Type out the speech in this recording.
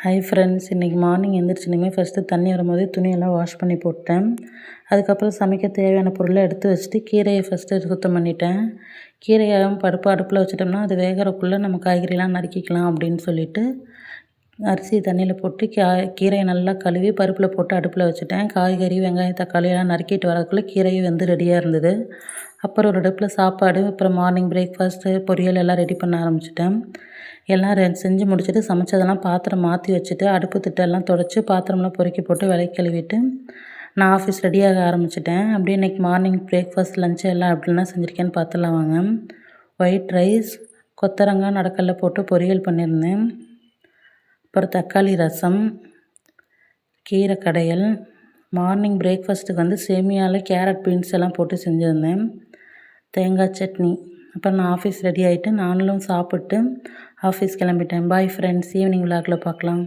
Hi friends, இன்றைக்கி morning எழுந்திரிச்சினுமே first தண்ணி வரும்போதே துணியெல்லாம் வாஷ் பண்ணி போட்டேன். அதுக்கப்புறம் சமைக்க தேவையான பொருளை எடுத்து வச்சுட்டு கீரையை ஃபஸ்ட்டு சுத்தம் பண்ணிட்டேன். கீரையாகவும் பருப்பு அடுப்பில் வச்சிட்டோம்னா அது வேகிறக்குள்ளே நம்ம காய்கறிலாம் நறுக்கிக்கலாம் அப்படின்னு சொல்லிட்டு அரிசி தண்ணியில் போட்டு கீரையை நல்லா கழுவி பருப்பில் போட்டு அடுப்பில் வச்சுட்டேன். காய்கறி வெங்காயம் தக்காளி எல்லாம் நறுக்கிட்டு வரக்குள்ளே கீரையும் வந்து ரெடியாக இருந்தது. அப்புறம் ஒரு அடுப்பில் சாப்பாடு, அப்புறம் மார்னிங் பிரேக்ஃபாஸ்ட்டு பொரியல் எல்லாம் ரெடி பண்ண ஆரம்பிச்சிட்டேன். எல்லாம் செஞ்சு முடிச்சுட்டு சமைச்சதெல்லாம் பாத்திரம் மாற்றி வச்சுட்டு அடுப்பு திட்டெல்லாம் துடைச்சி பாத்திரம்லாம் பொறுக்கி போட்டு விளக்கி கழுவிட்டு நான் ஆஃபீஸ் ரெடியாக ஆரம்பிச்சிட்டேன். அப்படியே இன்றைக்கி மார்னிங் பிரேக்ஃபாஸ்ட் லஞ்சு எல்லாம் எப்படிலாம் செஞ்சுருக்கேன்னு பார்த்துலாம் வாங்க. ஒயிட் ரைஸ், கொத்தரங்காய் நடக்கல்ல போட்டு பொரியல் பண்ணியிருந்தேன். அப்புறம் தக்காளி ரசம், கீரை கடையல். மார்னிங் பிரேக்ஃபாஸ்ட்டுக்கு வந்து சேமியாவில் கேரட் பீன்ஸ் எல்லாம் போட்டு செஞ்சுருந்தேன். தேங்காய் சட்னி. அப்புறம் நான் ஆஃபீஸ் ரெடி ஆகிட்டு நானும் சாப்பிட்டு ஆஃபீஸ் கிளம்பிட்டேன். பாய் ஃப்ரெண்ட்ஸ், ஈவினிங் விலாகில் பார்க்கலாம்.